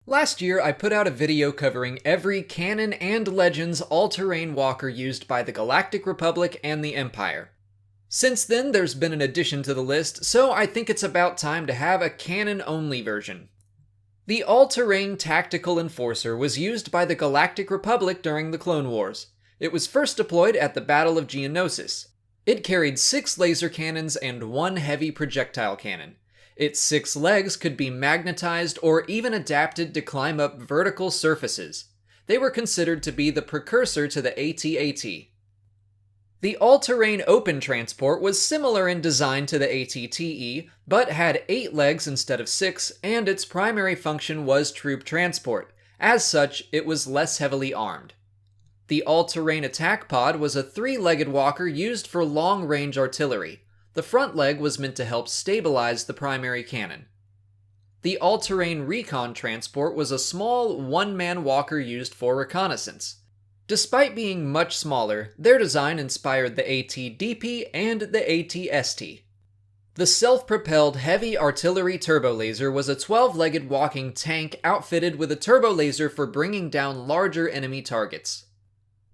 Last year, I put out a video covering every Canon and Legends all-terrain walker used by the Galactic Republic and the Empire. Since then, there's been an addition to the list, so I think it's about time to have a Canon-only version. The all-terrain Tactical Enforcer was used by the Galactic Republic during the Clone Wars. It was first deployed at the Battle of Geonosis. It carried 6 laser cannons and 1 heavy projectile cannon. Its 6 legs could be magnetized or even adapted to climb up vertical surfaces. They were considered to be the precursor to the AT-AT. The all-terrain open transport was similar in design to the AT-TE, but had 8 legs instead of 6, and its primary function was troop transport. As such, it was less heavily armed. The all-terrain attack pod was a 3-legged walker used for long-range artillery. The front leg was meant to help stabilize the primary cannon. The all-terrain recon transport was a small, one-man walker used for reconnaissance. Despite being much smaller, their design inspired the AT-DP and the AT-ST. The self-propelled heavy artillery turbo laser was a 12-legged walking tank outfitted with a turbo laser for bringing down larger enemy targets.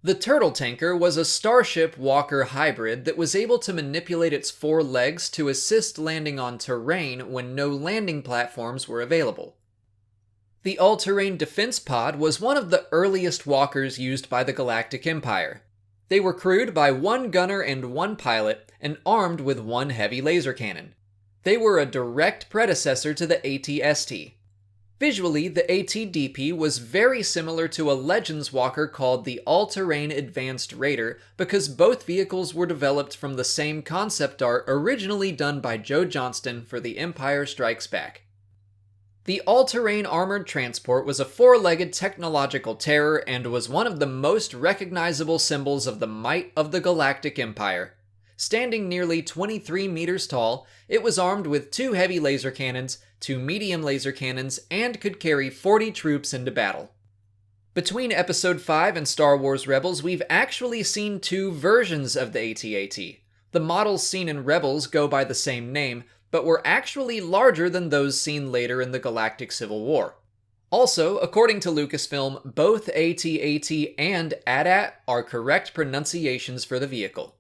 The Turtle Tanker was a Starship Walker hybrid that was able to manipulate its 4 legs to assist landing on terrain when no landing platforms were available. The all-terrain defense pod was one of the earliest walkers used by the Galactic Empire. They were crewed by 1 gunner and 1 pilot, and armed with 1 heavy laser cannon. They were a direct predecessor to the AT-ST. Visually, the AT-DP was very similar to a Legends walker called the All-Terrain Advanced Raider because both vehicles were developed from the same concept art originally done by Joe Johnston for The Empire Strikes Back. The all-terrain armored transport was a 4-legged technological terror and was one of the most recognizable symbols of the might of the Galactic Empire. Standing nearly 23 meters tall, it was armed with 2 heavy laser cannons, 2 medium laser cannons, and could carry 40 troops into battle. Between Episode 5 and Star Wars Rebels, we've actually seen 2 versions of the AT-AT. The models seen in Rebels go by the same name, but were actually larger than those seen later in the Galactic Civil War. Also, according to Lucasfilm, both AT-AT and AT-AT are correct pronunciations for the vehicle.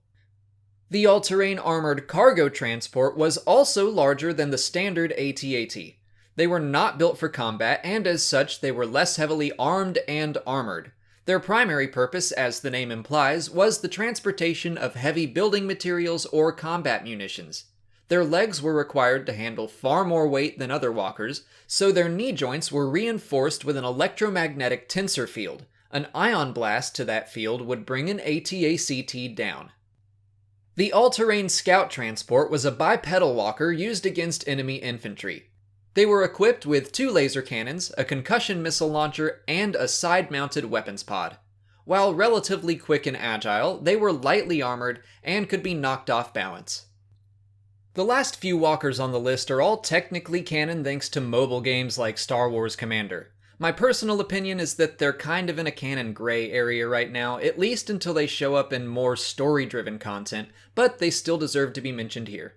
The all-terrain armored cargo transport was also larger than the standard AT-AT. They were not built for combat, and as such, they were less heavily armed and armored. Their primary purpose, as the name implies, was the transportation of heavy building materials or combat munitions. Their legs were required to handle far more weight than other walkers, so their knee joints were reinforced with an electromagnetic tensor field. An ion blast to that field would bring an AT-ACT down. The all-terrain scout transport was a bipedal walker used against enemy infantry. They were equipped with 2 laser cannons, a concussion missile launcher, and a side-mounted weapons pod. While relatively quick and agile, they were lightly armored and could be knocked off balance. The last few walkers on the list are all technically canon thanks to mobile games like Star Wars Commander. My personal opinion is that they're kind of in a canon gray area right now, at least until they show up in more story-driven content, but they still deserve to be mentioned here.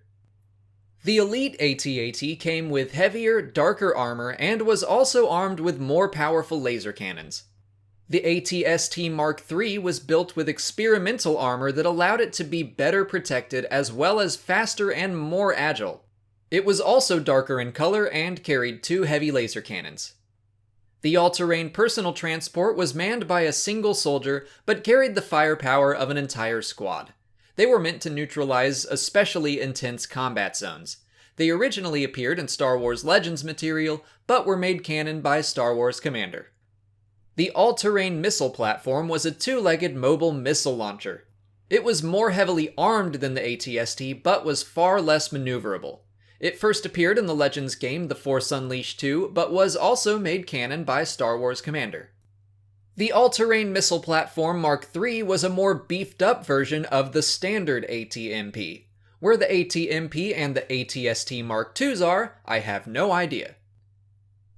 The Elite AT-AT came with heavier, darker armor and was also armed with more powerful laser cannons. The AT-ST Mark III was built with experimental armor that allowed it to be better protected as well as faster and more agile. It was also darker in color and carried 2 heavy laser cannons. The all-terrain personal transport was manned by a single soldier, but carried the firepower of an entire squad. They were meant to neutralize especially intense combat zones. They originally appeared in Star Wars Legends material, but were made canon by Star Wars Commander. The all-terrain missile platform was a 2-legged mobile missile launcher. It was more heavily armed than the AT-ST, but was far less maneuverable. It first appeared in the Legends game The Force Unleashed 2, but was also made canon by Star Wars Commander. The all-terrain missile platform Mark III was a more beefed-up version of the standard AT-MP. Where the AT-MP and the AT-ST Mark IIs are, I have no idea.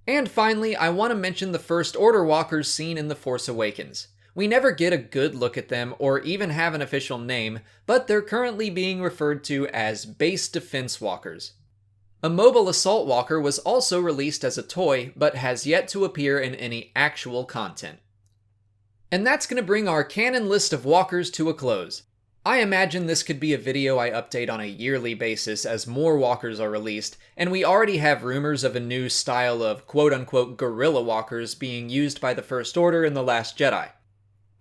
And finally, I want to mention the First Order walkers seen in The Force Awakens. We never get a good look at them or even have an official name, but they're currently being referred to as Base Defense Walkers. A mobile assault walker was also released as a toy, but has yet to appear in any actual content. And that's going to bring our canon list of walkers to a close. I imagine this could be a video I update on a yearly basis as more walkers are released, and we already have rumors of a new style of quote-unquote guerrilla walkers being used by the First Order in The Last Jedi.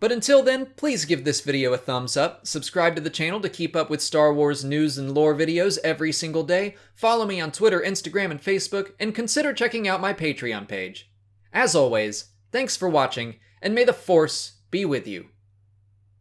But until then, please give this video a thumbs up, subscribe to the channel to keep up with Star Wars news and lore videos every single day, follow me on Twitter, Instagram, and Facebook, and consider checking out my Patreon page. As always, thanks for watching, and may the Force be with you.